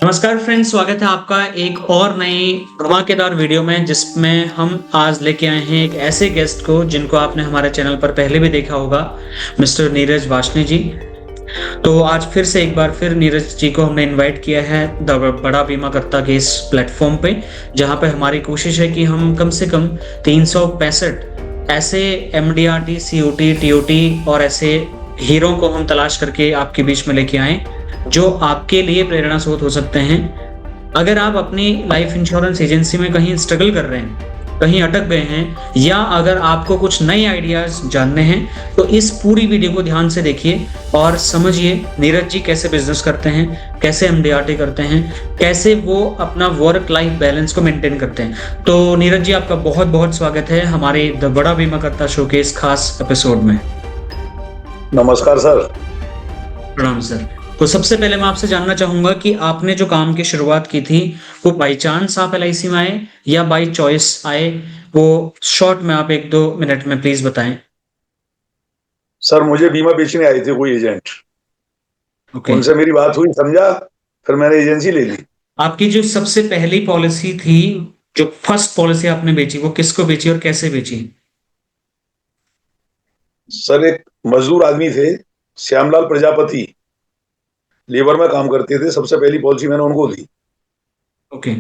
नमस्कार फ्रेंड्स, स्वागत है आपका एक और नई धमाकेदार वीडियो में जिसमें हम आज लेके आए हैं एक ऐसे गेस्ट को जिनको आपने हमारे चैनल पर पहले भी देखा होगा, मिस्टर नीरज वाशनी जी। तो आज फिर से एक बार फिर नीरज जी को हमने इनवाइट किया है द बड़ा बीमा करता के इस प्लेटफॉर्म पे, जहां पे हमारी कोशिश है कि हम कम से कम 365 ऐसे एमडीआरटी, सीओटी, टीओटी और ऐसे हीरो को हम तलाश करके आपके बीच में लेके आए जो आपके लिए प्रेरणा स्रोत हो सकते हैं। अगर आप अपनी लाइफ इंश्योरेंस एजेंसी में कहीं स्ट्रगल कर रहे हैं, कहीं अटक गए हैं, या अगर आपको कुछ नए आइडियाज जानने हैं, तो इस पूरी वीडियो को ध्यान से देखिए और समझिए नीरज जी कैसे बिजनेस करते हैं, कैसे एमडीआरटी करते हैं, कैसे वो अपना वर्क लाइफ बैलेंस को मेंटेन करते हैं। तो नीरज जी, आपका बहुत बहुत स्वागत है हमारे द बड़ा बीमा करता शो के इस खास एपिसोड में। नमस्कार सर। प्रणाम सर। तो सबसे पहले मैं आपसे जानना चाहूंगा कि आपने जो काम की शुरुआत की थी वो बाई चांस आप एलआईसी में आए या बाई चॉइस आए, वो शॉर्ट में आप 1-2 मिनट में प्लीज बताएं। सर मुझे बीमा बेचने आए थे कोई एजेंट, ओके। उनसे मेरी बात हुई, समझा, फिर मैंने एजेंसी ले ली। आपकी जो सबसे पहली पॉलिसी थी, जो फर्स्ट पॉलिसी आपने बेची, वो किसको बेची और कैसे बेची? सर एक मजदूर आदमी थे, श्यामलाल प्रजापति, लेबर में काम करते थे। सबसे पहली पॉलिसी मैंने उनको दी। ओके।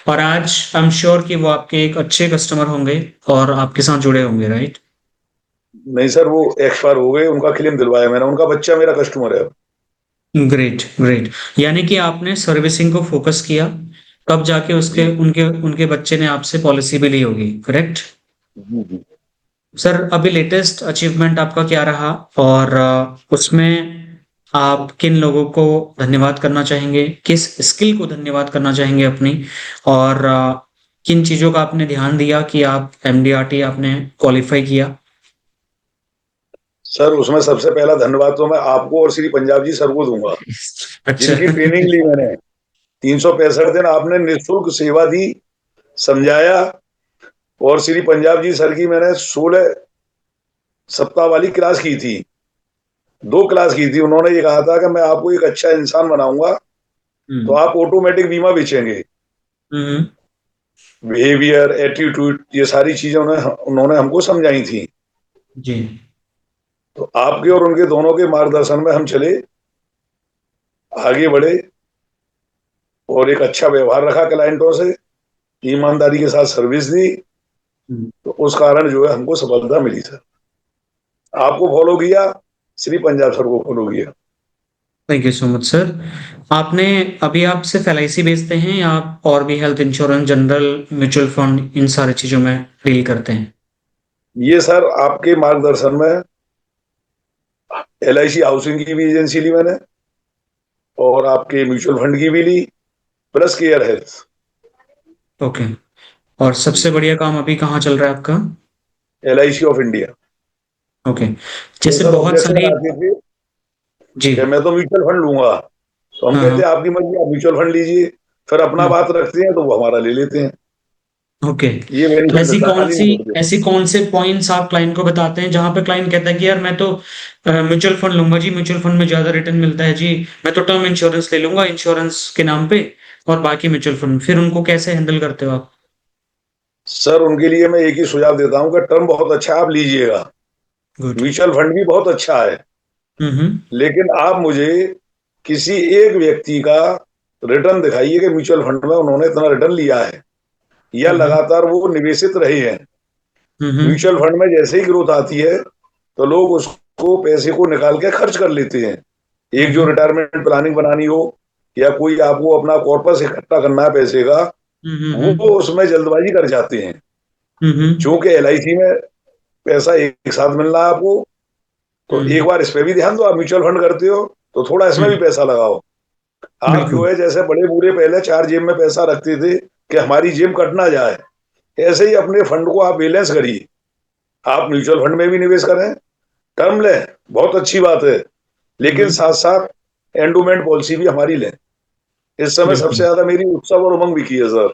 और आज आई एम श्योर कि वो आपके एक अच्छे कस्टमर होंगे और आपके साथ जुड़े होंगे, राइट? नहीं सर, वो एक्सपायर हो गए, उनका क्लेम दिलवाया मैंने। उनका बच्चा मेरा कस्टमर है। Great great. यानी कि आपने सर्विसिंग को फोकस किया, तब जाके उसके जी उनके उनके बच्चे ने आपसे पॉलिसी भी ली होगी, करेक्ट? जी जी। सर, अभी लेटेस्ट अचीवमेंट आपका क्या रहा और उसमें आप किन लोगों को धन्यवाद करना चाहेंगे, किस स्किल को धन्यवाद करना चाहेंगे अपनी, और किन चीजों का आपने ध्यान दिया कि आप एमडीआरटी आपने क्वालिफाई किया? सर उसमें सबसे पहला धन्यवाद तो मैं आपको और श्री पंजाब जी सर को दूंगा, अच्छा। जिनकी ट्रेनिंग ली मैंने। 365 दिन आपने निःशुल्क सेवा दी, समझाया। और श्री पंजाब जी सर की मैंने 16 सप्ताह वाली क्लास की थी, 2 क्लास की थी। उन्होंने ये कहा था कि मैं आपको एक अच्छा इंसान बनाऊंगा तो आप ऑटोमेटिक बीमा बेचेंगे। हम्म। बिहेवियर, एटीट्यूड, ये सारी चीजें उन्होंने हमको समझाई थी। जी। तो आपके और उनके दोनों के मार्गदर्शन में हम चले, आगे बढ़े और एक अच्छा व्यवहार रखा क्लाइंटों से, ईमानदारी के साथ सर्विस दी। तो उस कारण जो है हमको सफलता मिली सर। आपको फॉलो किया, श्री पंजाब सर को फॉलो किया। Thank you so much sir. आपने अभी आप सिर्फ एलआईसी बेचते हैं या आप और भी health insurance, general, mutual fund, इन सारी चीजों में डील करते हैं? ये सर आपके मार्गदर्शन में एलआईसी हाउसिंग की भी एजेंसी ली मैंने, और आपके म्यूचुअल फंड की भी ली, प्लस केयर हेल्थ। ओके। और सबसे बढ़िया काम अभी कहाँ चल रहा है आपका? LIC of India. ओके। तो जैसे सर बहुत ऑब्जेक्शन सारी। आते थे जी। कि मैं तो म्यूचुअल फंड लूंगा, तो हम हाँ कहते हाँ। हैं आपकी मर्जी, आप म्यूचुअल फंड लीजिए। फिर अपना बात रखते हैं तो वो हमारा ले लेते हैं। ओके। ये तो बेनिफिट रहता है, खाली नहीं छोड़ते। ऐसी कौन से पॉइंट्स आप क्लाइंट को बताते हैं जहां पे क्लाइंट कहता है कि यार मैं तो म्यूचुअल फंड लूंगा जी, म्यूचुअल फंड में ज्यादा रिटर्न मिलता है जी, मैं तो टर्म इंश्योरेंस ले लूंगा इंश्योरेंस के नाम पे और बाकी म्यूचुअल फंड, फिर उनको कैसे हैंडल करते हो आप? सर उनके लिए मैं एक ही सुझाव देता हूँ कि टर्म बहुत अच्छा है, आप लीजिएगा। गुड। म्यूचुअल फंड भी बहुत अच्छा है, हम्म। लेकिन आप मुझे किसी एक व्यक्ति का रिटर्न दिखाइए कि म्यूचुअल फंड में उन्होंने इतना रिटर्न लिया है या हम्म। लगातार वो निवेशित रहे हैं। हम्म। म्यूचुअल फंड में जैसे ही ग्रोथ आती है तो लोग उसको, पैसे को निकाल के खर्च कर लेते हैं। एक जो हम्म। रिटायरमेंट प्लानिंग बनानी हो या कोई आपको अपना कॉर्पस इकट्ठा करना है पैसे का, वो हम्म। उसमें जल्दबाजी कर जाते हैं। हम्म। चूंकि एलआईसी में पैसा एक साथ मिल रहा है आपको, तो हम्म। एक बार इस पे भी ध्यान दो। आप म्यूचुअल फंड करते हो तो थोड़ा इसमें भी हम्म। पैसा लगाओ। आप जो बिल्कुल। है, जैसे बड़े बूढ़े पहले 4 जेब में पैसा रखते थे कि हमारी जेब कट ना जाए, ऐसे ही अपने फंड को आप बैलेंस करिए। आप म्यूचुअल फंड में भी निवेश करें, टर्म लें, बहुत अच्छी बात है, लेकिन हम्म। साथ साथ एंडोमेंट पॉलिसी भी हमारी लें। इस समय सबसे बिल्कुल। ज्यादा मेरी उत्सव और उमंग भी की है सर,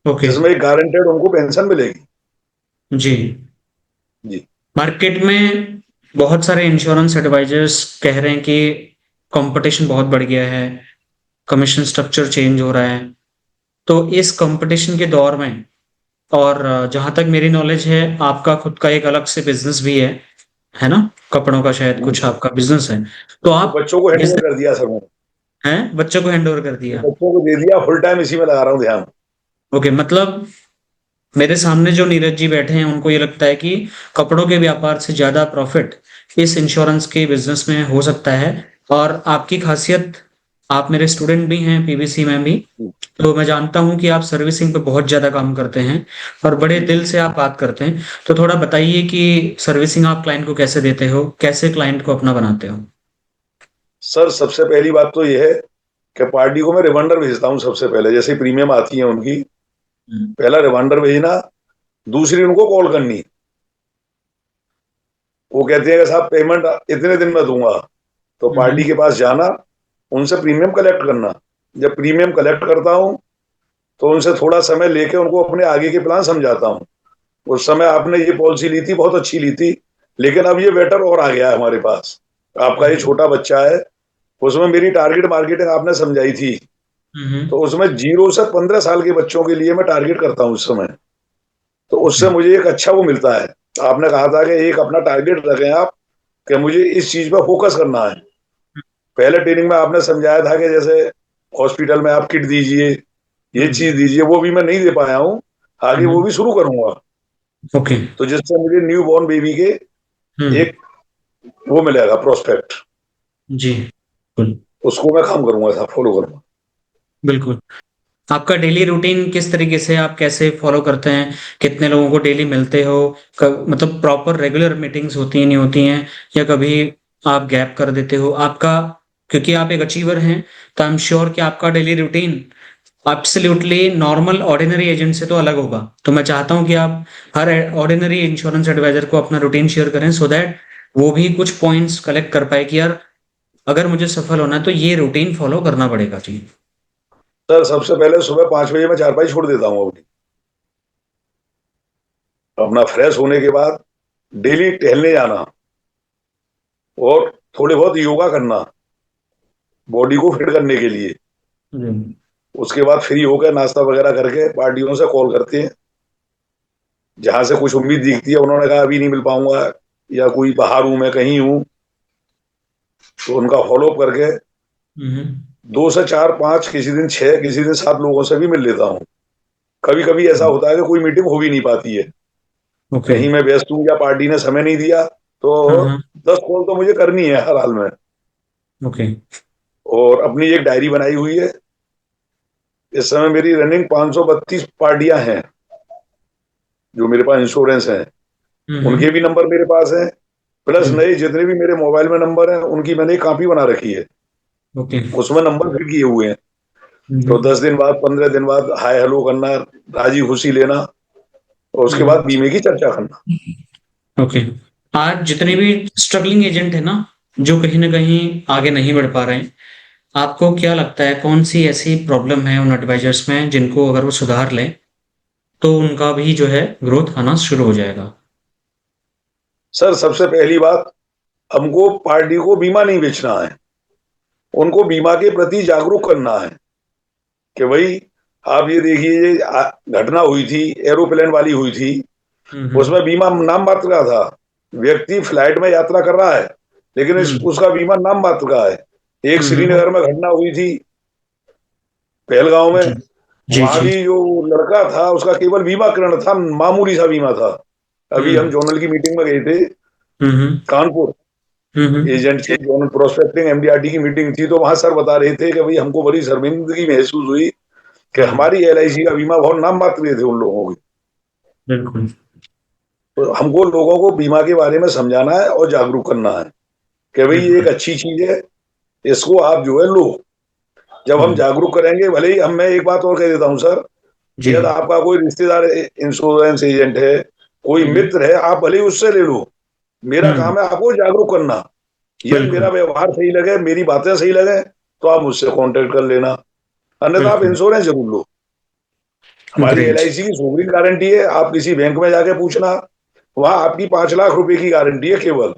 ओके। जिसमें एक गारंटेड उनको पेंशन मिलेगी। जी। जी मार्केट में बहुत सारे इंश्योरेंस एडवाइजर्स कह रहे हैं कि कंपटीशन बहुत बढ़ गया है, कमीशन स्ट्रक्चर चेंज हो रहा है। तो इस कंपटीशन के दौर में, और जहां तक मेरी नॉलेज है, आपका खुद का एक अलग से बिजनेस भी है ना? कपड़ों का शायद कुछ आपका बिजनेस है। तो वो आप बच्चों को हैंड इस ओवर कर दिया सर मैंने। हैं बच्चों को हैंड ओवर कर वो दिया? बच्चों को दे दिया, फुल टाइम इसी में लगा रहा हूँ ध्यान। ओके, मतलब मेरे सामने जो नीरज जी बैठे हैं उनको ये लगता है कि कपड़ों के व्यापार से ज्यादा प्रॉफिट इस इंश्योरेंस के बिजनेस में हो सकता है। और आपकी खासियत, आप मेरे स्टूडेंट भी हैं पीबीसी में भी, तो मैं जानता हूं कि आप सर्विसिंग पे बहुत ज्यादा काम करते हैं और बड़े दिल से आप बात करते हैं। तो थोड़ा बताइए कि सर्विसिंग आप क्लाइंट को कैसे देते हो, कैसे क्लाइंट को अपना बनाते हो? सर सबसे पहली बात तो ये है कि पार्टी को मैं रिमाइंडर भेजता हूँ सबसे पहले, जैसे प्रीमियम आती है उनकी, हम्म। पहला रिमाइंडर भेजना। दूसरी उनको कॉल करनी। वो कहते हैं कि साहब पेमेंट इतने दिन में दूंगा, तो पार्टी हम्म। के पास जाना, उनसे प्रीमियम कलेक्ट करना। जब प्रीमियम कलेक्ट करता हूँ तो उनसे थोड़ा समय लेके उनको अपने आगे के प्लान समझाता हूँ। उस समय आपने ये पॉलिसी ली थी, बहुत अच्छी ली थी, लेकिन अब ये बेटर और आ गया है हमारे पास। आपका ये छोटा बच्चा है, उसमें मेरी टारगेट मार्केटिंग आपने समझाई थी, हम्म। तो उसमें 0 से 15 साल के बच्चों के लिए मैं टारगेट करता हूँ उस समय। तो ओके। उससे मुझे एक अच्छा वो मिलता है। आपने कहा था कि एक अपना टारगेट रखें आप, कि मुझे इस चीज पर फोकस करना है। पहले ट्रेनिंग में आपने समझाया था कि जैसे हॉस्पिटल में आप किट दीजिए, ये हम्म। चीज दीजिए, वो भी मैं नहीं दे पाया हूँ। आगे वो हम्म। भी शुरू करूंगा, ओके। तो जिससे मुझे न्यू बॉर्न बेबी के हम्म। एक वो मिलेगा प्रोस्पेक्ट, जी बिल्कुल। उसको मैं काम करूंगा साहब, फॉलो करूंगा। बिल्कुल। आपका डेली रूटीन किस तरीके से, आप कैसे फॉलो करते हैं? कितने लोगों को डेली मिलते हो? मतलब प्रॉपर रेगुलर मीटिंग्स होती हैं, नहीं होती हैं, या कभी आप गैप कर देते हो आपका? क्योंकि आप एक अचीवर हैं, तो आई एम श्योर कि आपका daily routine absolutely normal ordinary agent से तो अलग होगा। तो मैं चाहता हूं कि आप हर ऑर्डिनरी इंश्योरेंस एडवाइजर को अपना रूटीन शेयर करें, सो दैट वो भी कुछ पॉइंट्स कलेक्ट कर पाए कि यार, अगर मुझे सफल होना है तो ये रूटीन फॉलो करना पड़ेगा जी। सर सबसे पहले सुबह 5 बजे मैं चारपाई छोड़ देता हूँ अपनी। अपना फ्रेश होने के बाद डेली टहलने जाना, और थोड़े बहुत योगा करना बॉडी को फिट करने के लिए। जी। उसके बाद फ्री होकर नाश्ता वगैरह करके पार्टियों से कॉल करते हैं, जहां से कुछ उम्मीद दिखती है, उन्होंने कहा अभी नहीं मिल पाऊंगा, या कोई बाहर हूं मैं, कहीं हूं, तो उनका फॉलोअप करके हम्म। 2 से 4 5, किसी दिन 6, किसी दिन 7 लोगों से भी मिल लेता हूँ। कभी कभी ऐसा होता है कि कोई मीटिंग हो भी नहीं पाती है, ओके। कहीं मैं व्यस्त हूँ या पार्टी ने समय नहीं दिया, तो हाँ हाँ। 10 कॉल तो मुझे करनी है हर हाल में। ओके। और अपनी एक डायरी बनाई हुई है। इस समय मेरी रनिंग 532 पार्टियां हैं जो मेरे पास इंश्योरेंस हैं, उनके हम्म। भी नंबर मेरे पास हैं। प्लस हम्म। नए जितने भी मेरे मोबाइल में नंबर हैं, उनकी मैंने एक कॉपी बना रखी है, ओके। उसमें नंबर फिट किए हुए हैं। तो हम्म। 10 दिन बाद, 15 दिन बाद हाय हेलो करना, राजी खुशी लेना, और उसके बाद हम्म। बीमे की चर्चा करना। ओके। आज जितने भी स्ट्रगलिंग एजेंट है ना, जो कहीं ना कहीं आगे नहीं बढ़ पा रहे हैं, आपको क्या लगता है कौन सी ऐसी प्रॉब्लम है उन एडवाइजर्स में जिनको अगर वो सुधार लें तो उनका भी जो है ग्रोथ आना शुरू हो जाएगा? सर सबसे पहली बात, हमको पार्टी को बीमा नहीं बेचना है, उनको बीमा के प्रति जागरूक करना है। कि भाई आप ये देखिए, ये घटना हुई थी, एरोप्लेन वाली हुई थी, हम्म। उसमें बीमा नाम मात्र का था। व्यक्ति फ्लाइट में यात्रा कर रहा है, लेकिन हम्म। उसका बीमा नाम मात्र का है। एक हम्म। श्रीनगर में घटना हुई थी, पहलगांव में, जी जी वहां जी। भी जो लड़का था उसका केवल बीमाकरण था, मामूली सा बीमा था। अभी हम हम्म। जोनल की मीटिंग में गए थे हम्म। कानपुर, हम्म। एजेंट की जोनल प्रोस्पेक्टिंग एमडीआरटी की मीटिंग थी, तो वहां सर बता रहे थे कि भाई हमको बड़ी शर्मिंदगी महसूस हुई कि हाँ हमारी एलआईसी का बीमा बहुत नाम मात्र थे उन लोगों की। बिल्कुल। तो हमको लोगों को बीमा के बारे में समझाना है और जागरूक करना है कि भाई ये एक बिल्कुल। अच्छी चीज है, इसको आप जो है लो। जब हम हम्म। जागरूक करेंगे, भले ही हम, मैं एक बात और कह देता हूँ सर, जी। कि यदि आपका कोई रिश्तेदार इंश्योरेंस एजेंट है, कोई हम्म। मित्र है, आप भले ही उससे ले लो। मेरा हम्म। काम है आपको जागरूक करना। यदि मेरा बिल्कुल। व्यवहार सही लगे, मेरी बातें सही लगे, तो आप मुझसे कांटेक्ट कर लेना, अन्यथा आप बिल्कुल। इंश्योरेंस जरूर लो। हमारी ग्रेट। एलआईसी की सोवरिन गारंटी है, आप किसी बैंक में जाके पूछना, वहां आपकी 5 लाख रुपए की गारंटी है केवल।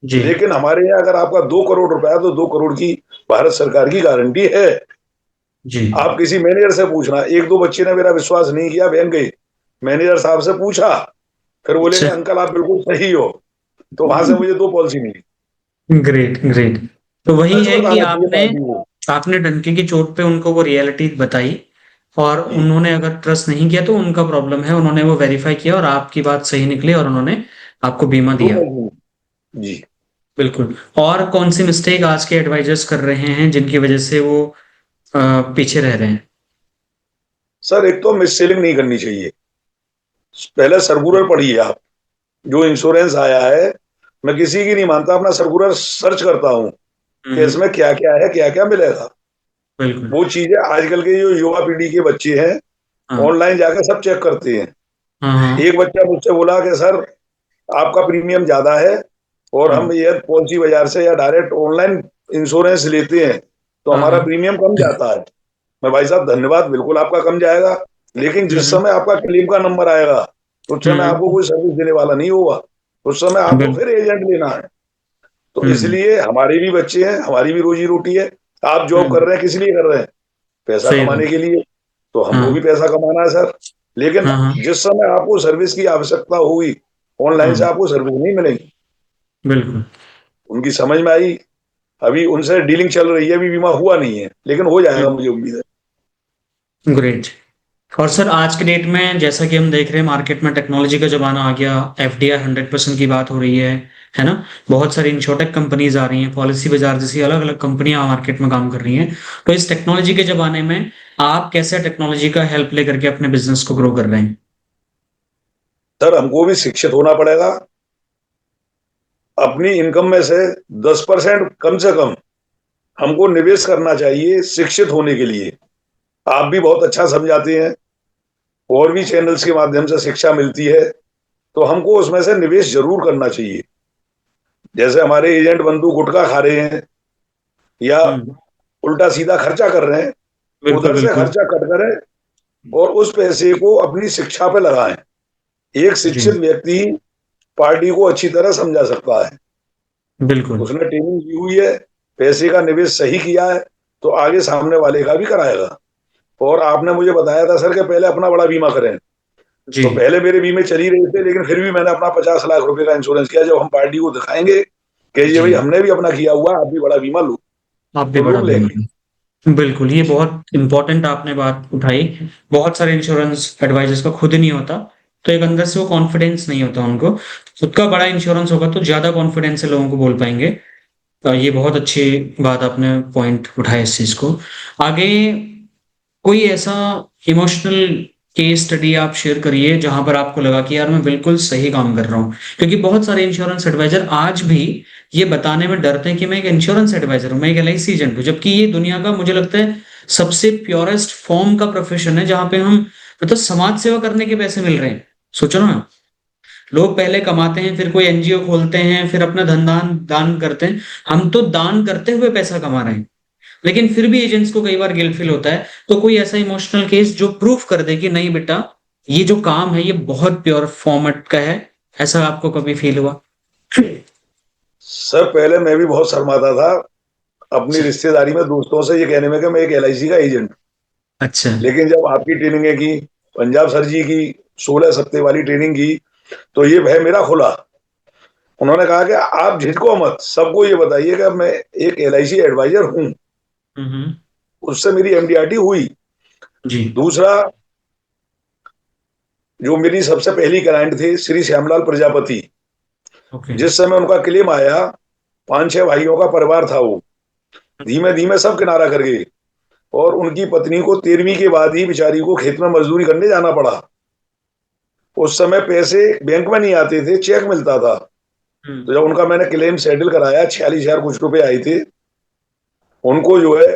जी। लेकिन हमारे यहाँ अगर आपका 2 करोड़ रुपया है, तो 2 करोड़ की भारत सरकार की गारंटी है। जी। आप किसी मैनेजर से पूछना, एक दो बच्चे ने मेरा विश्वास नहीं किया, बैंक गए, मैनेजर साहब से पूछा, फिर बोले अच्छा। नहीं अंकल आप बिल्कुल सही हो। तो वहां से मुझे 2 पॉलिसी मिली। Great, great. तो वही सच है कि बताना चाहिए आपने पार्टी को। आपने डंके की चोट पे उनको वो रियलिटी बताई, और जी। उन्होंने अगर ट्रस्ट नहीं किया तो उनका प्रॉब्लम है, उन्होंने वो वेरीफाई किया और आपकी बात सही निकली और उन्होंने आपको बीमा तो दिया। जी। बिल्कुल। और कौन सी मिस्टेक आज के एडवाइजर्स कर रहे हैं जिनकी वजह से वो पीछे रह रहे हैं? सर एक तो मिस सेलिंग नहीं करनी चाहिए। पहले सर्कुलर पढ़िए आप, जो इंश्योरेंस आया है, मैं किसी की नहीं मानता, अपना सर्कुलर सर्च करता हूँ कि हम्म। इसमें क्या क्या है, क्या क्या मिलेगा। बिल्कुल। वो चीजें आजकल के जो युवा पीढ़ी के बच्चे हैं, हाँ, ऑनलाइन जाकर सब चेक करते हैं। हाँ, हाँ, एक बच्चा मुझसे बोला कि सर आपका प्रीमियम ज्यादा है, और हाँ, हम ये पॉलिसी बाजार से या डायरेक्ट ऑनलाइन इंश्योरेंस लेते हैं तो हाँ, हमारा हाँ। प्रीमियम कम जाता है। मैं भाई साहब धन्यवाद, बिल्कुल आपका कम जाएगा, लेकिन जिस हम्म, समय आपका क्लेम का नंबर आएगा उस समय आपको हम्म। कोई सर्विस देने वाला नहीं होगा, उस समय आपको बिल्कुल। फिर एजेंट लेना है। तो हम्म, इसलिए हमारे भी बच्चे हैं, हमारी भी रोजी रोटी है। आप जॉब कर हम्म। रहे हैं किस लिए कर रहे हैं? पैसा सही कमाने बात। के लिए। तो हमको भी हाँ, पैसा कमाना है सर। लेकिन हाँ, हाँ, जिस समय आपको सर्विस की आवश्यकता होगी, ऑनलाइन से हाँ। आपको सर्विस नहीं मिलेगी। बिल्कुल। उनकी समझ में आई, अभी उनसे डीलिंग चल रही है, अभी बीमा हुआ नहीं है, लेकिन हो जाएगा मुझे उम्मीद है। ग्रेट। और सर आज के डेट में जैसा कि हम देख रहे हैं मार्केट में टेक्नोलॉजी का जमाना आ गया, एफडीआई 100% की बात हो रही है ना? बहुत सारी इंशोटेक कंपनीज आ रही हैं, पॉलिसी बाजार जैसी अलग अलग कंपनियां मार्केट में काम कर रही हैं। तो इस टेक्नोलॉजी के जमाने में आप कैसे टेक्नोलॉजी का हेल्प लेकर के अपने बिजनेस को ग्रो कर रहे हैं? सर हमको भी शिक्षित होना पड़ेगा। अपनी इनकम में से 10% कम से कम हमको निवेश करना चाहिए शिक्षित होने के लिए। आप भी बहुत अच्छा समझाते हैं, और भी चैनल्स के माध्यम से शिक्षा मिलती है, तो हमको उसमें से निवेश जरूर करना चाहिए। जैसे हमारे एजेंट बंधु गुटखा खा रहे हैं या हम्म। उल्टा सीधा खर्चा कर रहे हैं, बिल्कुल, उधर से बिल्कुल। खर्चा कट करें और उस पैसे को अपनी शिक्षा पे लगाएं। एक जी। शिक्षित व्यक्ति पार्टी को अच्छी तरह समझा सकता है। बिल्कुल। उसने ट्रेनिंग की हुई है, पैसे का निवेश सही किया है, तो आगे सामने वाले का भी कराएगा। और आपने मुझे बताया था सर कि पहले अपना बड़ा बीमा करें। जी। तो पहले मेरे बीमे चल ही रहे थे, लेकिन फिर भी मैंने अपना 50 लाख रुपए का इंश्योरेंस किया। जब हम पार्टी को दिखाएंगे कि ये जी। भाई हमने भी अपना किया हुआ, आप भी बड़ा बीमा लो, आप भी तो बड़ा लोग बीमा लेंगे। करें। बिल्कुल, ये बहुत इंपॉर्टेंट आपने बात उठाई। बहुत सारे इंश्योरेंस एडवाइजर्स का खुद ही नहीं होता, तो एक अंदर से वो कॉन्फिडेंस नहीं होता उनको। खुद का बड़ा इंश्योरेंस होगा तो ज्यादा कॉन्फिडेंस से लोगों को बोल पाएंगे। ये बहुत अच्छी बात आपने पॉइंट उठाया इस चीज को। आगे कोई ऐसा इमोशनल केस स्टडी आप शेयर करिए जहां पर आपको लगा कि यार मैं बिल्कुल सही काम कर रहा हूँ, क्योंकि बहुत सारे इंश्योरेंस एडवाइजर आज भी ये बताने में डरते हैं कि मैं एक इंश्योरेंस एडवाइजर हूँ, मैं एक एलआईसी एजेंट हूँ, जबकि ये दुनिया का मुझे लगता है सबसे प्योरेस्ट फॉर्म का प्रोफेशन है जहां पे हम मतलब समाज सेवा करने के पैसे मिल रहे हैं। सोचो ना, लोग पहले कमाते हैं, फिर कोई एनजीओ खोलते हैं, फिर अपना धन दान दान करते हैं। हम तो दान करते हुए पैसा कमा रहे हैं, लेकिन फिर भी एजेंट्स को कई बार गिल्ट फील होता है। तो कोई ऐसा इमोशनल केस जो प्रूफ कर दे कि नहीं बेटा, ये जो काम है ये बहुत प्योर फॉर्मेट का है, ऐसा आपको कभी फील हुआ? सर पहले मैं भी बहुत शर्माता था अपनी रिश्तेदारी में दोस्तों से ये कहने में कि मैं एक एलआईसी का एजेंट। अच्छा। लेकिन जब आपकी ट्रेनिंग की, पंजाब सर जी की 16 सप्ताह वाली ट्रेनिंग की, तो ये भय मेरा खुला। उन्होंने कहा कि आप झिझको मत, सबको ये बताइए कि मैं एक एलआईसी एडवाइजर हूं। हम्म। उससे मेरी एमडीआरटी हुई। जी। दूसरा, जो मेरी सबसे पहली क्लाइंट थी श्री श्यामलाल प्रजापति, ओके। जिस समय उनका क्लेम आया, 5-6 भाइयों का परिवार था वो, धीमे धीमे सब किनारा कर गए। और उनकी पत्नी को 13वीं के बाद ही बेचारी को खेत में मजदूरी करने जाना पड़ा। उस समय पैसे बैंक में नहीं आते थे, चेक मिलता था। हम्म। तो जब उनका मैंने क्लेम सेटल कराया, 46,000 कुछ रुपए आए थे, उनको जो है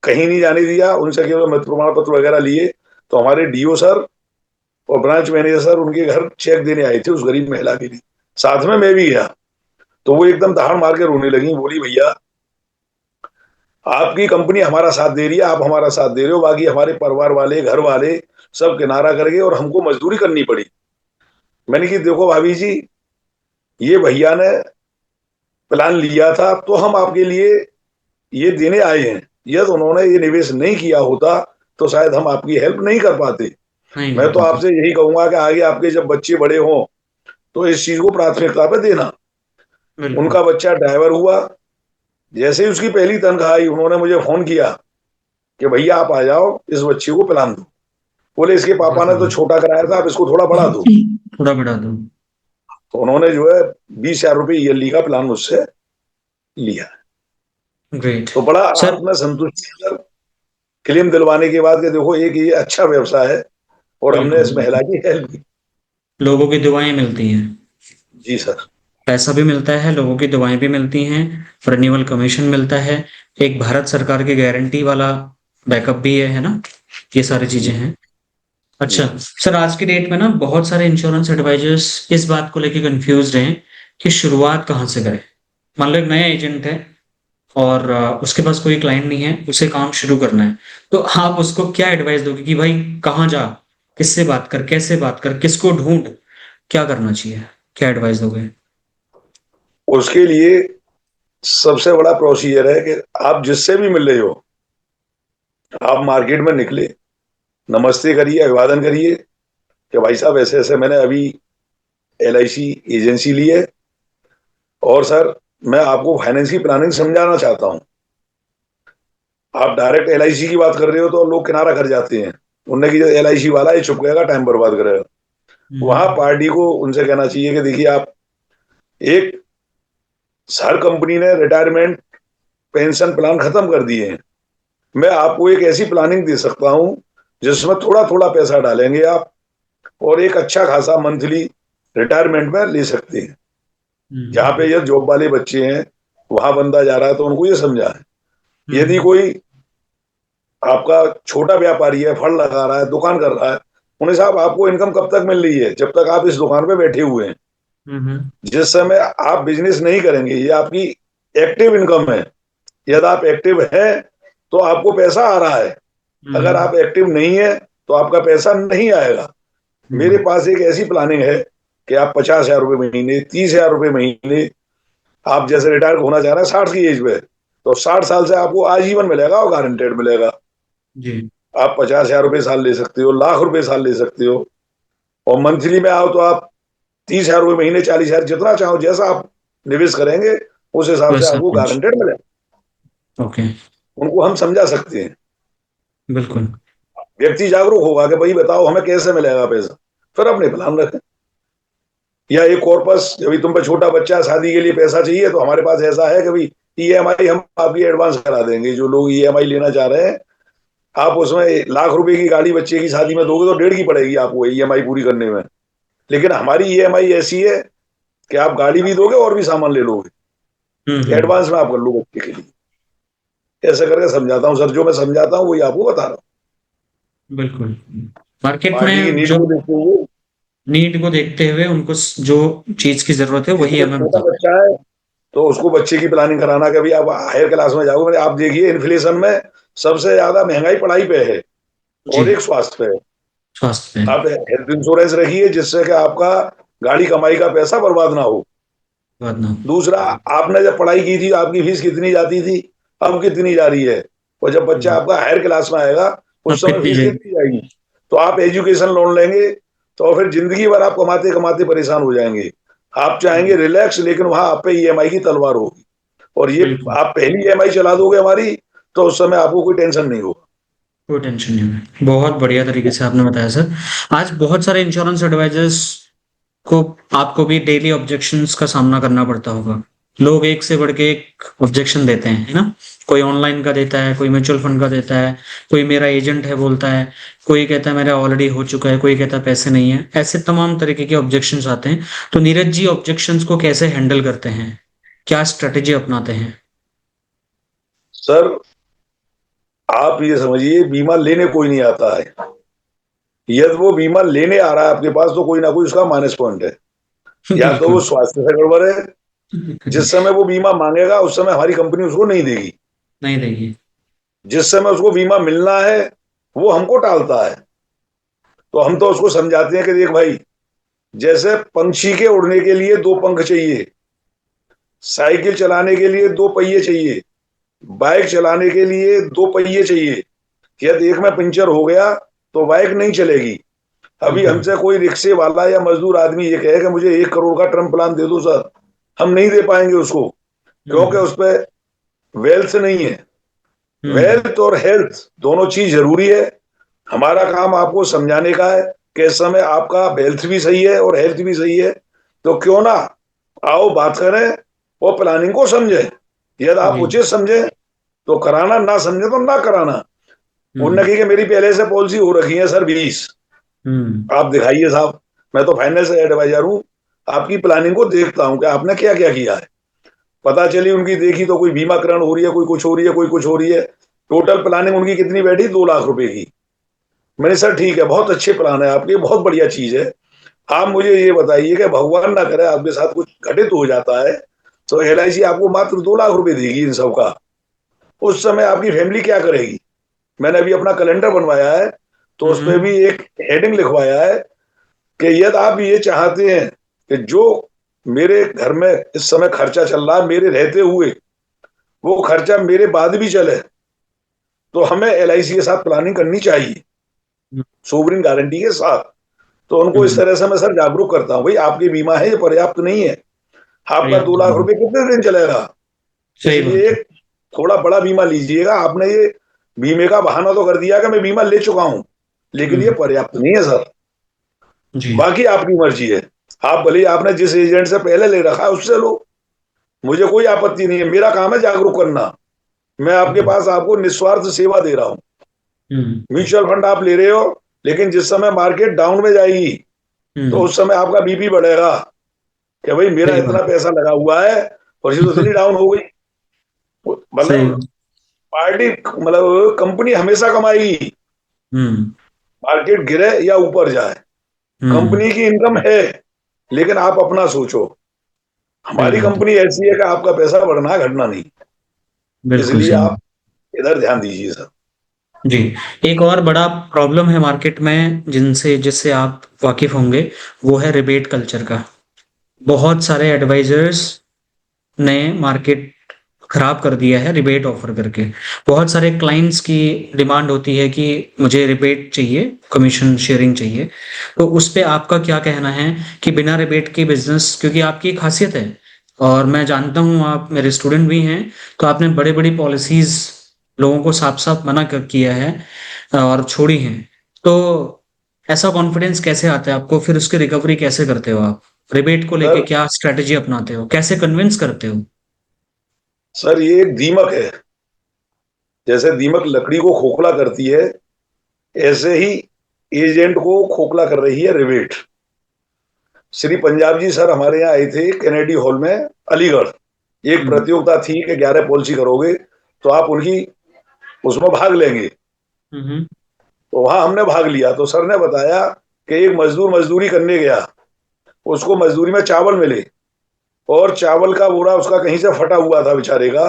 कहीं नहीं जाने दिया, उनसे केवल मृत्यु प्रमाण पत्र वगैरह लिए। तो हमारे डीओ सर और ब्रांच मैनेजर सर उनके घर चेक देने आए थे उस गरीब महिला के लिए, साथ में मैं भी गया। तो वो एकदम दहाड़ मार के रोने लगी, बोली भैया आपकी कंपनी हमारा साथ दे रही है, आप हमारा साथ दे रहे हो, बाकी हमारे परिवार वाले घर वाले सब किनारा कर गए और हमको मजदूरी करनी पड़ी। मैंने कि देखो भाभी जी, ये भैया ने प्लान लिया था तो हम आपके लिए ये देने आए हैं, यदि उन्होंने ये निवेश नहीं किया होता तो शायद हम आपकी हेल्प नहीं कर पाते। नहीं कर मैं तो पाते। आपसे यही कहूंगा कि आगे आपके जब बच्चे बड़े हों तो इस चीज को प्राथमिकता पे देना। बिल्कुल। उनका बच्चा ड्राइवर हुआ, जैसे ही उसकी पहली तनख्वाह आई उन्होंने मुझे फोन किया कि भैया आप आ जाओ, इस बच्चे को प्लान दो। बोले इसके पापा बहुत ने तो बढ़िया। छोटा कराया था, आप इसको थोड़ा बड़ा दो। थोड़ा बढ़ा दो। तो उन्होंने जो है 20,000 रुपये ईयरली का प्लान मुझसे लिया। ग्रेट। तो बड़ा सर, आत्म संतुष्टि, क्लेम दिलवाने के बाद कि देखो एक ये अच्छा व्यवसाय है और हमने बिल्कुल इस महिला बिल्कुल। की हेल्प की। लोगों की दुआएं मिलती हैं। जी सर। पैसा भी मिलता है, लोगों की दुआएं भी मिलती हैं, रिन्यूअल कमीशन मिलता है, एक भारत सरकार की गारंटी वाला बैकअप भी है ना? ये सारी चीजें जी हैं। जी। अच्छा। सर, आज की डेट में ना बहुत सारे इंश्योरेंस एडवाइजर्स इस बात को लेके कंफ्यूज हैं कि शुरुआत कहाँ से करें। मान लो एक नया एजेंट है और उसके पास कोई क्लाइंट नहीं है, उसे काम शुरू करना है, तो आप उसको क्या एडवाइस दोगे कि भाई कहाँ जा, किससे बात कर, कैसे बात कर, किसको ढूंढ, क्या करना चाहिए, क्या एडवाइस दोगे? उसके लिए सबसे बड़ा प्रोसीजर है कि आप जिससे भी मिल रहे हो, आप मार्केट में निकले, नमस्ते करिए, अभिवादन करिए कि भाई साहब ऐसे ऐसे मैंने अभी LIC एजेंसी ली है और सर मैं आपको फाइनेंस की प्लानिंग समझाना चाहता हूँ। आप डायरेक्ट LIC की बात कर रहे हो तो लोग किनारा कर जाते हैं, उनने की LIC वाला ये चुप गएगा, टाइम बर्बाद करेगा। वहां हम्म। पार्टी को उनसे कहना चाहिए कि देखिए आप, एक हर कंपनी ने रिटायरमेंट पेंशन प्लान खत्म कर दिए हैं, मैं आपको एक ऐसी प्लानिंग दे सकता हूं जिसमें थोड़ा थोड़ा पैसा डालेंगे आप और एक अच्छा खासा मंथली रिटायरमेंट में ले सकते हैं। जहां पे हम्म। ये जॉब वाले बच्चे हैं वहां बंदा जा रहा है तो उनको ये समझा है। यदि हम्म। कोई आपका छोटा व्यापारी है, फल लगा रहा है, दुकान कर रहा है, उन्हें साहब आपको इनकम कब तक मिल रही है? जब तक आप इस दुकान पे बैठे हुए हैं। हम्म। जिस समय आप बिजनेस नहीं करेंगे, ये आपकी एक्टिव इनकम है। यदि आप एक्टिव है तो आपको पैसा आ रहा है, अगर हम्म। आप एक्टिव नहीं है तो आपका पैसा नहीं आएगा। मेरे हम्म। पास एक ऐसी प्लानिंग है कि आप 50,000 रुपये महीने, 30,000 रुपये महीने, आप जैसे रिटायर होना चाह रहे हैं 60 की एज पे, तो 60 साल से आपको आजीवन मिलेगा और गारंटेड मिलेगा। जी। आप 50,000 रुपये साल ले सकते हो, लाख रुपए साल ले सकते हो। और मंथली में आओ तो आप 30,000 रुपये महीने, 40,000, जितना चाहो, जैसा आप निवेश करेंगे उस हिसाब से वैसा आपको कुछ। गारंटेड मिलेगा। ओके। उनको हम समझा सकते हैं। बिल्कुल। व्यक्ति जागरूक होगा कि भाई बताओ हमें कैसे मिलेगा पैसा, फिर अपने प्लान रखें। या एक कॉर्पस, जब तुम पे छोटा बच्चा है, शादी के लिए पैसा चाहिए, तो हमारे पास ऐसा है कि भाई EMI हम आपकी एडवांस करा देंगे। जो लोग EMI लेना चाह रहे हैं, आप उसमें लाख रुपए की गाड़ी बच्चे की शादी में दोगे तो 1.5 की पड़ेगी आपको EMI पूरी करने में। लेकिन हमारी EMI ऐसी है कि आप गाड़ी भी दोगे और भी सामान ले लोगे, हम्म। एडवांस में आप कर लो बच्चे के लिए। ऐसे करके समझाता हूँ सर, जो मैं समझाता हूँ वही आपको बता रहा हूँ। बिल्कुल। मार्केट पार्टी की में नीड जो को देखते हुए। नीड को देखते हुए उनको जो चीज की जरूरत है यदि वही कोई हमें छोटा बताना बच्चा है तो उसको बच्चे की प्लानिंग कराना कि भाई आप हायर क्लास में जाओगे। मैंने आप देखिए इन्फ्लेशन में सबसे ज्यादा महंगाई पढ़ाई पे है है। जी। और एक स्वास्थ्य पे है। स्वास्थ्य पे। आप हेल्थ इंश्योरेंस रखिए जिससे कि आपका गाड़ी कमाई का पैसा बर्बाद ना हो। बात ना। दूसरा, आपने जब पढ़ाई की थी आपकी फीस कितनी जाती थी, अब कितनी जा रही है? और जब बच्चा हम्म। आपका हायर क्लास में आएगा अब उस समय कितनी फीस जाएगी? कितनी जाएगी? तो आप एजुकेशन लोन लेंगे तो फिर जिंदगी भर आप कमाते कमाते परेशान हो जाएंगे। आप चाहेंगे हम्म। रिलैक्स, लेकिन वहां आप पे EMI की तलवार होगी। और ये बिल्कुल। आप पहली EMI चला दोगे हमारी तो उस समय आपको कोई टेंशन नहीं होगा। कोई टेंशन नहीं है। बहुत बढ़िया तरीके से आपने बताया सर। आज बहुत सारे इंश्योरेंस एडवाइजर्स को आपको भी डेली ऑब्जेक्शंस का सामना करना पड़ता होगा। लोग एक से बढ़ के एक ऑब्जेक्शन देते हैं, है ना? कोई ऑनलाइन का देता है, कोई म्यूचुअल फंड का देता है, कोई मेरा एजेंट है बोलता है, कोई कहता है मेरा ऑलरेडी हो चुका है, कोई कहता है पैसे नहीं है। ऐसे तमाम तरीके के ऑब्जेक्शंस आते हैं। तो नीरज जी ऑब्जेक्शंस को कैसे हैंडल करते हैं, क्या स्ट्रेटेजी अपनाते हैं? सर आप ये समझिए, बीमा लेने कोई नहीं आता है। यदि वो बीमा लेने आ रहा है आपके पास तो कोई ना कोई उसका माइनस पॉइंट है। या तो वो बिल्कुल। स्वास्थ्य से गड़बड़ है, जिस समय वो बीमा मांगेगा उस समय हमारी कंपनी उसको नहीं देगी। नहीं देगी। जिस समय उसको बीमा मिलना है वो हमको टालता है। तो हम तो उसको समझाते हैं कि देख भाई, जैसे पंछी के उड़ने के लिए दो पंख चाहिए, साइकिल चलाने के लिए दो पहिए चाहिए, बाइक चलाने के लिए दो पहिए चाहिए, यदि एक में पंचर हो गया तो बाइक नहीं चलेगी। अभी बिल्कुल। हमसे कोई रिक्शे वाला या मजदूर आदमी ये कहे कि मुझे 1 करोड़ का टर्म प्लान दे दो सर, हम नहीं दे पाएंगे उसको, क्योंकि हम्म। उस पर वेल्थ नहीं है। हम्म। वेल्थ और हेल्थ दोनों चीज जरूरी है। हमारा काम आपको समझाने का है कि इस समय आपका वेल्थ भी सही है और हेल्थ भी सही है, तो क्यों ना आओ बात करें और प्लानिंग को समझें। यदि आप जी। उचित समझें तो कराना, ना समझे तो ना कराना। उनने हम्म। कही कि मेरी पहले से पॉलिसी हो रखी है सर 20। हम्म। आप दिखाइए साहब, मैं तो फाइनेंस एडवाइजर हूं, आपकी प्लानिंग को देखता हूं कि आपने क्या क्या किया है। पता चली उनकी देखी तो कोई बीमाकरण हो रही है, कोई कुछ हो रही है, कोई कुछ हो रही है। टोटल प्लानिंग उनकी कितनी बैठी, 2 लाख रुपए की। मैंने सर ठीक है, बहुत अच्छे प्लान है आपके, बहुत बढ़िया चीज है। आप मुझे ये बताइए कि भगवान ना करे आपके साथ कुछ घटित हो जाता है तो LIC आपको मात्र 2 लाख रुपए देगी इन सब का। उस समय आपकी फैमिली क्या करेगी। मैंने अभी अपना कैलेंडर बनवाया है, तो उस पर हम्म। भी एक हेडिंग लिखवाया है कि यदि आप ये चाहते हैं कि जो मेरे घर में इस समय खर्चा चल रहा है मेरे रहते हुए, वो खर्चा मेरे बाद भी चले, तो हमें LIC के साथ प्लानिंग करनी चाहिए, सोवरिन गारंटी के साथ। तो उनको इस हम्म। तरह से मैं सर जागरूक करता हूँ, भाई आपकी बीमा है ये पर्याप्त नहीं है। आपका दो पर्याप्त लाख नहीं। रुपए कितने दिन चलेगा। सही इसलिए बात है। एक थोड़ा बड़ा बीमा लीजिएगा। आपने ये बीमे का बहाना तो कर दिया कि मैं बीमा ले चुका हूं, लेकिन ये हम्म। पर्याप्त नहीं है सर। जी। बाकी आपकी मर्जी है, आप भले ही आपने जिस एजेंट से पहले ले रखा है उससे लो, मुझे कोई आपत्ति नहीं है। मेरा काम है जागरूक करना। मैं आपके हम्म। पास आपको निस्वार्थ सेवा दे रहा हूँ। हम्म। म्यूचुअल फंड आप ले रहे हो, लेकिन जिस समय मार्केट डाउन में जाएगी तो हम्म। उस समय आपका बीपी बढ़ेगा कि भाई मेरा सही इतना बात पैसा लगा हुआ है और ये तो इतनी है। डाउन हो गई। सही मतलब बात। पार्टी, मतलब कंपनी हमेशा कमाएगी, हम्म। मार्केट गिरे या ऊपर जाए, हम्म। कंपनी की इनकम है। लेकिन आप अपना सोचो, सही हमारी बात है। कंपनी ऐसी है कि आपका पैसा बढ़ना है घटना नहीं। बिल्कुल इसलिए सही। आप इधर ध्यान दीजिए सर। जी। एक और बड़ा प्रॉब्लम है मार्केट में जिनसे जिससे आप वाकिफ होंगे, वो है रिबेट कल्चर का। बहुत सारे एडवाइजर्स ने मार्केट खराब कर दिया है रिबेट ऑफर करके। बहुत सारे क्लाइंट्स की डिमांड होती है कि मुझे रिबेट चाहिए, कमीशन शेयरिंग चाहिए। तो उस पे आपका क्या कहना है कि बिना रिबेट के बिजनेस, क्योंकि आपकी एक खासियत है और मैं जानता हूँ आप मेरे स्टूडेंट भी हैं, तो आपने बड़े बड़ी पॉलिसीज लोगों को साफ साफ मना कर किया है और छोड़ी हैं। तो ऐसा कॉन्फिडेंस कैसे आता है आपको, फिर उसकी रिकवरी कैसे करते हो आप? रिबेट को लेके सर क्या स्ट्रेटेजी अपनाते हो, कैसे कन्विंस करते हो? सर ये एक दीमक है। जैसे दीमक लकड़ी को खोखला करती है, ऐसे ही एजेंट को खोखला कर रही है रिबेट। श्री पंजाब जी सर हमारे यहाँ आए थे कैनेडी हॉल में, अलीगढ़। एक हम्म। प्रतियोगिता थी कि 11 पॉलिसी करोगे तो आप उनकी उसमें भाग लेंगे। हम्म। तो वहां हमने भाग लिया, तो सर ने बताया कि एक मजदूर मजदूरी करने गया, उसको मजदूरी में चावल मिले, और चावल का बोरा उसका कहीं से फटा हुआ था बेचारे का।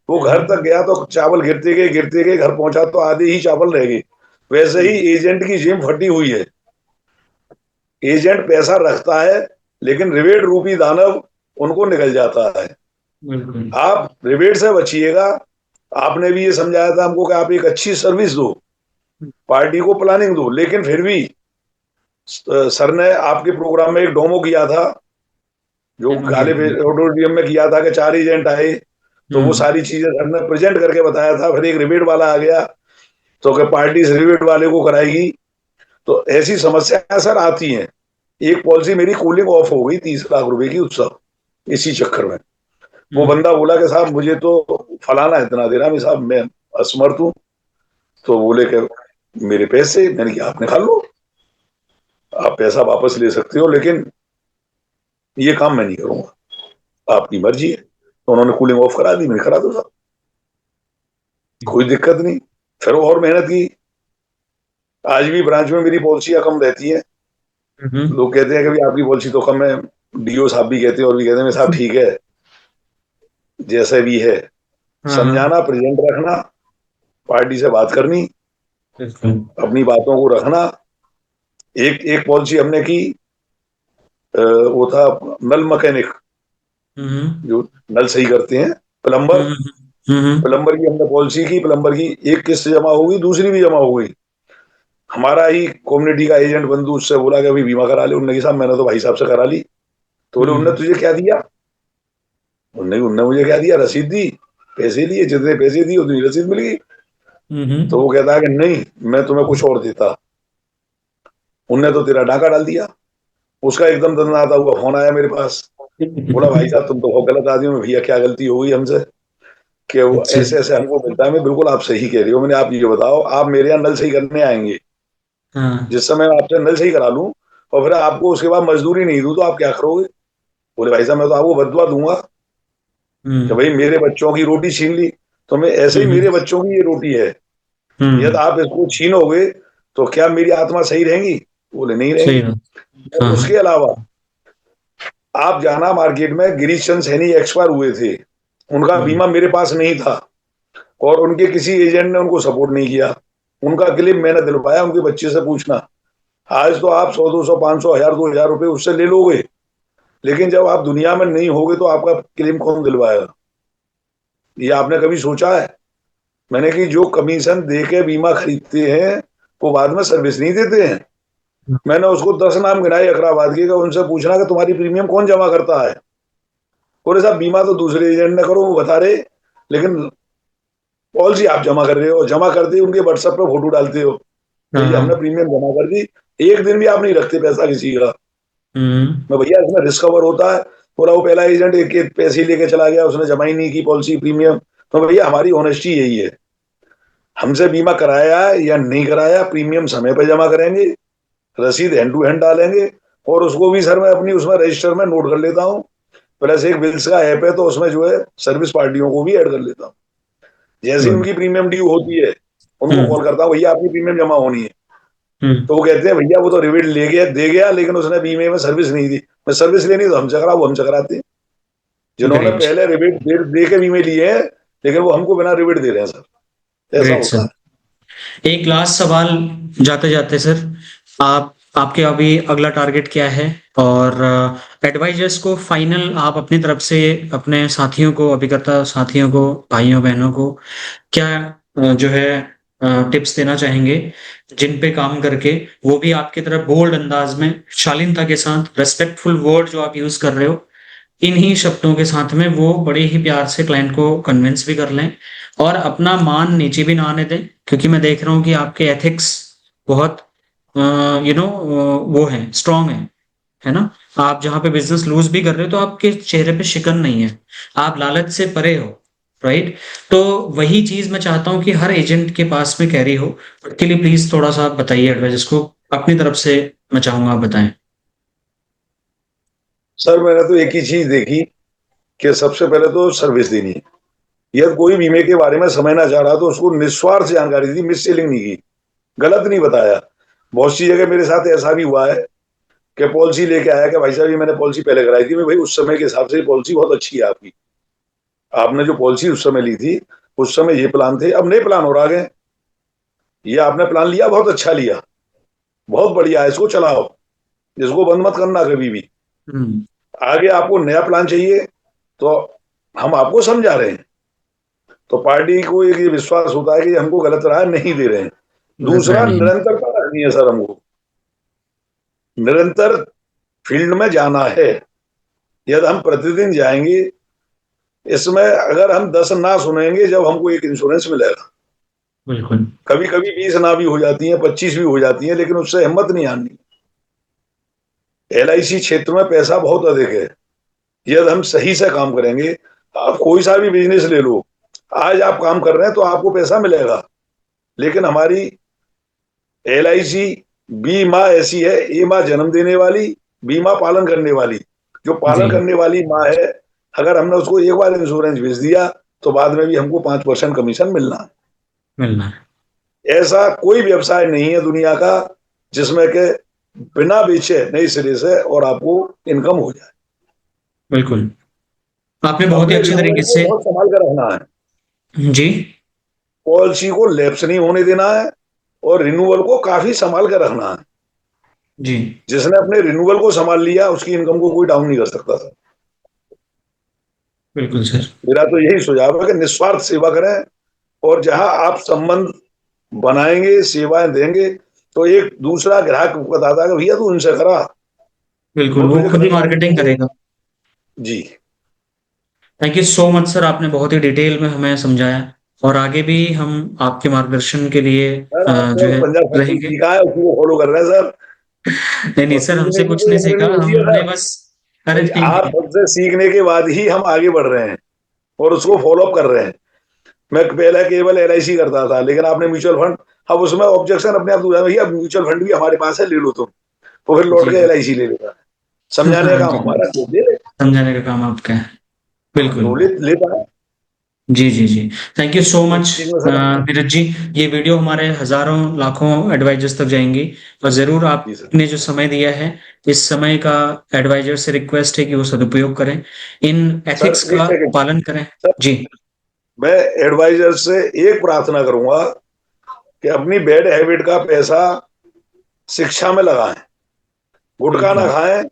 वो घर हम्म। तक गया तो चावल गिरते गए, घर पहुंचा तो आधे ही चावल रह गए। वैसे हम्म। ही एजेंट की जेब फटी हुई है। एजेंट पैसा रखता है, लेकिन रिबेट रूपी दानव उनको निकल जाता है। बिल्कुल। आप रिबेट से बचिएगा। आपने भी ये समझाया था हमको कि आप एक अच्छी सर्विस दो, पार्टी को प्लानिंग दो, लेकिन फिर भी सर ने आपके प्रोग्राम में एक डोमो किया था, जो डेमो किया काले था। ऑडिटोरियम में किया था कि 4 एजेंट आए, तो वो हम्म। सारी चीजें सर ने प्रेजेंट करके बताया था। फिर एक रिबेट वाला आ गया, तो कि पार्टी इस रिबेट वाले को कराएगी। तो ऐसी समस्याएं सर आती हैं। एक पॉलिसी मेरी कूलिंग ऑफ हो गई 30 लाख रुपए की उत्सव, इसी चक्कर में। वो हम्म। बंदा बोला कि साहब मुझे तो फलाना इतना देना, मैं साहब मैं असमर्थ हूँ। तो बोले कि मेरे पैसे, मैंने कहा आपने खा लो, आप पैसा वापस ले सकते हो, लेकिन ये काम मैं नहीं करूंगा, आपकी मर्जी है। तो उन्होंने कूलिंग ऑफ करा दी, मैंने करा दो साहब, कोई दिक्कत नहीं। फिर और मेहनत की। आज भी ब्रांच में मेरी पॉलिसियां कम रहती है। हम्म। लोग कहते हैं कि भाई आपकी पॉलिसी तो कम है, DO साहब भी कहते हैं और भी कहते हैं, साहब ठीक है जैसे भी है। हाँ हाँ। समझाना, प्रेजेंट रखना, पार्टी से बात करनी, बिल्कुल। अपनी बातों को रखना। एक एक पॉलिसी हमने की, वो था नल मैकेनिक, हम्म। जो नल सही करते हैं, प्लम्बर। हम्म। प्लम्बर की हमने पॉलिसी की, प्लम्बर की एक किस्त जमा हो गई, दूसरी भी जमा हो गई। हमारा ही कम्युनिटी का एजेंट बंधु उससे बोला कि अभी बीमा करा ले। उन्होंने कहा साहब मैंने तो भाई साहब से करा ली। तो बोले उनने तुझे क्या दिया? उनने उनने मुझे क्या दिया? रसीद दी, पैसे लिए, जितने पैसे दिए उतनी रसीद मिल गई। तो वो कहता है कि नहीं, मैं तुम्हें कुछ और देता। उनने तो तेरा डाका डाल दिया। उसका एकदम दंदनाता हुआ फोन आया मेरे पास। बोला भाई साहब तुम तो बहुत गलत आदमी हो। भैया क्या गलती हो गई हमसे कि वो अच्छा। ऐसे ऐसे हमको मिलता है? मैं बिल्कुल आप सही कह रही हो। मैंने आप ये बताओ, आप मेरे यहाँ नल सही करने आएंगे, हाँ। जिस समय आपसे नल सही करा लूं और फिर आपको उसके बाद मजदूरी नहीं दूं तो आप क्या करोगे? बोले भाई साहब मैं तो आपको बदला दूंगा कि हम्म। भाई मेरे बच्चों की रोटी छीन ली। तो मैं ऐसे ही, हम्म। मेरे बच्चों की ये रोटी है, यदि हम्म। आप इसको छीनोगे तो क्या मेरी आत्मा सही रहेगी? बोले नहीं सही रहेगी। बात। और हाँ हाँ। उसके अलावा आप जाना मार्केट में, गिरीश चंद सैनी एक्सपायर हुए थे, उनका हम्म। बीमा मेरे पास नहीं था और उनके किसी एजेंट ने उनको सपोर्ट नहीं किया। उनका क्लेम मैंने दिलवाया, उनके बच्चे से पूछना। आज तो आप 100, 200, 500, 1000, 2000 रुपए उससे ले लोगे, लेकिन जब आप दुनिया में नहीं होगे तो आपका क्लेम कौन दिलवाएगा? ये आपने कभी सोचा है? मैंने कि जो कमीशन दे के बीमा खरीदते हैं वो बाद में सर्विस नहीं देते हैं। मैंने उसको 10 नाम गिनाए अकराबाद के, उनसे पूछना कि तुम्हारी प्रीमियम कौन जमा करता है? बोले साहब बीमा तो दूसरे एजेंट ने करो, वो बता रहे, लेकिन पॉलिसी आप जमा कर रहे हो, जमा करते ही उनके व्हाट्सएप पे फोटो डालते हो, भैया हमने हाँ। प्रीमियम जमा कर दी। एक दिन भी आप नहीं रखते पैसा किसी का। हम्म। मैं भैया इसमें रिस्क कवर होता है। बोला वो पहला एजेंट एक एक पैसे लेके चला गया, उसने जमा ही नहीं की पॉलिसी प्रीमियम। तो भैया हमारी ऑनेस्टी यही है, हमसे बीमा कराया या नहीं कराया, प्रीमियम समय पर जमा करेंगे, रसीद हैंड टू हैंड डालेंगे, और उसको भी सर मैं अपनी उसमें रजिस्टर में नोट कर लेता हूँ। प्लस एक बिल्स का ऐप है तो उसमें जो है सर्विस पार्टियों को भी ऐड कर लेता हूँ। जैसे ही गुड। उनकी प्रीमियम ड्यू होती है उनको हम्म। कॉल करता हूँ, भैया आपकी प्रीमियम जमा होनी है। हम्म। तो वो कहते हैं भैया वो तो रिविट ले गया, दे गया, लेकिन उसने बीमे में सर्विस नहीं दी। मैं सर्विस लेनी तो हमसे करा, वो हमसे कराते हैं। जिन्होंने ग्रेट। पहले रिविट दे के बीमे लिए हैं, लेकिन वो हमको बिना रिविट दे रहे हैं सर, ऐसा ग्रेट होता सर। है। एक लास्ट सवाल जाते जाते सर, आपके अभी अगला टारगेट क्या है? और एडवाइजर्स को फाइनल आप अपनी तरफ से अपने साथियों को, अभिकर्ता साथियों को, भाइयों बहनों को क्या जो है टिप्स देना चाहेंगे, जिन पे काम करके वो भी आपकी तरफ बोल्ड अंदाज में, शालीनता के साथ, रेस्पेक्टफुल वर्ड जो आप यूज कर रहे हो, इन्हीं शब्दों के साथ में वो बड़े ही प्यार से क्लाइंट को कन्विंस भी कर लें और अपना मान नीचे भी ना आने दें? क्योंकि मैं देख रहा हूँ कि आपके एथिक्स बहुत वो है, स्ट्रांग है ना? आप जहाँ पे बिजनेस लूज भी कर रहे हो तो आपके चेहरे पे शिकन नहीं है, आप लालच से परे हो, राइट? तो वही चीज मैं चाहता हूँ कि हर एजेंट के पास में कैरी हो। उसके लिए प्लीज थोड़ा सा आप बताइए एडवाइस को अपनी तरफ से, मैं चाहूंगा आप बताएं। सर मैंने तो एक ही चीज देखी कि सबसे पहले तो सर्विस देनी है। यदि कोई बीमे के बारे में समझना चाह रहा तो उसको निस्वार्थ जानकारी दी, मिस सेलिंग नहीं की, गलत नहीं बताया। बहुत सी जगह मेरे साथ ऐसा भी हुआ है कि पॉलिसी लेके आया कि भाई साहब ये मैंने पॉलिसी पहले कराई थी। मैं भाई उस समय के हिसाब से पॉलिसी बहुत अच्छी है आपकी, आपने जो पॉलिसी उस समय ली थी उस समय ये प्लान थे, अब नए प्लान और आ गए। ये आपने प्लान लिया, बहुत अच्छा लिया, बहुत बढ़िया है, इसको चलाओ, इसको बंद मत करना कभी भी। हम्म। आगे आपको नया प्लान चाहिए तो हम आपको समझा रहे हैं। तो पार्टी को एक ये विश्वास होता है कि हमको गलत राह नहीं दे रहे हैं। गलत रहा दूसरा, नहीं। निरंतरता रखनी है सर हमको, निरंतर फील्ड में जाना है। यदि हम प्रतिदिन जाएंगे, इसमें अगर हम 10 ना सुनेंगे जब हमको एक इंश्योरेंस मिलेगा। बिल्कुल। कभी कभी 20 ना भी हो जाती है, 25 भी हो जाती है, लेकिन उससे हिम्मत नहीं आनी। LIC क्षेत्र में पैसा बहुत अधिक है, यदि हम सही से काम करेंगे। आप कोई सा भी बिजनेस ले लो, आज आप काम कर रहे हैं तो आपको पैसा मिलेगा, लेकिन हमारी LIC बी माँ ऐसी है, ए माँ जन्म देने वाली, बी माँ पालन करने वाली। जो पालन जी। करने वाली माँ है, अगर हमने उसको एक बार इंश्योरेंस भेज दिया तो बाद में भी हमको 5% कमीशन मिलना है। मिलना है। ऐसा कोई व्यवसाय नहीं है दुनिया का जिसमें के बिना बेचे नए सिरे से और आपको इनकम हो जाए। बिल्कुल। आपने बहुत ही अपने अच्छे रिन्यूअल तरीके को से। बहुत संभाल कर रखना है, जी। पॉलिसी को लैप्स नहीं होने देना है, और रिन्यूअल को काफी संभाल कर रखना है। जी। जिसने अपने रिन्यूअल को संभाल लिया उसकी इनकम को कोई डाउन नहीं कर सकता था। बिल्कुल सर। मेरा तो यही सुझाव है कि निस्वार्थ सेवा करें, और जहां आप संबंध बनाएंगे, सेवाएं देंगे, तो एक दूसरा ग्राहक बताता है कि भैया तू उनसे करा, बिल्कुल, वो वो तुझे खुद ही खरीदारी मार्केटिंग देंगे। करेगा। जी thank you so much sir, आपने बहुत ही डिटेल में हमें समझाया, और आगे भी हम आपके मार्गदर्शन के लिए सर, आपने जो है पंजाब फैक्ट्री रहेंगे। सीखा है, उसी को फॉलो कर रहे हैं सर। नहीं नहीं और सर, सीखने हमसे की कुछ नहीं कोई उम्र सीखा, नहीं होती है हमने सर। बस। अरे भाई, नहीं आप नहीं। सबसे सीखने के बाद ही हम आगे बढ़ रहे हैं और उसको फॉलो अप कर रहे हैं। मैं पहले केवल LIC करता था, लेकिन आपने म्यूचुअल फंड, अब उसमें ऑब्जेक्शन अपने आप दूर है, भैया म्यूचुअल फंड भी हमारे पास है, ले लो तुम। तो फिर लौट जी के जी। LIC ले लेता है। समझाने का हाँ काम जी, हमारा, तो ले ले। समझाने का काम आपका है। बिल्कुल। तो लेता है। जी जी जी। थैंक यू सो तो मच इस चीज में सर हम। नीरज जी। ये वीडियो हमारे हजारों लाखों एडवाइजर्स तक जाएंगी, और जरूर जी सर। आपने जो समय दिया है, इस समय का एडवाइजर से रिक्वेस्ट है कि वो सदुपयोग करें, इन सर एथिक्स एक का सेकंड। पालन करें। सर, जी। मैं एडवाइजर से एक प्रार्थना करूंगा कि अपनी बैड हैबिट का पैसा शिक्षा में लगाएं, गुटखा ना बिल्कुल। खाएं।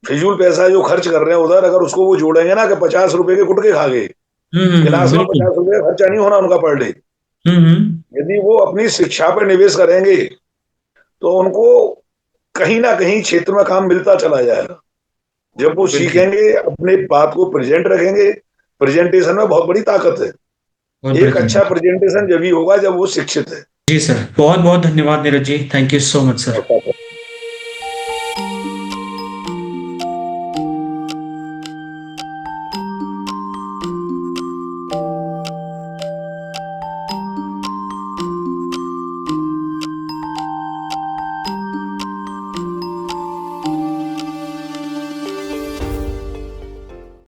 फिजूल पैसा जो खर्च कर रहे हैं उधर, अगर उसको वो जोड़ेंगे ना कि 50 रुपए के गुटखे खा गए, क्लास में बिल्कुल। 50 रुपए का खर्चा नहीं होना उनका पर डे। हम्म। यदि वो अपनी शिक्षा पर निवेश करेंगे, तो उनको कहीं ना कहीं क्षेत्र में काम मिलता चला जाएगा। जब वो बिल्कुल। सीखेंगे, अपने बात को प्रेजेंट रखेंगे। प्रेजेंटेशन में बहुत बड़ी ताकत है। बहुत बड़ी एक अच्छा धन्यवाद। प्रेजेंटेशन जब ही होगा जब वो शिक्षित है। जी सर, बहुत बहुत धन्यवाद Neeraj ji, thank you so much sir.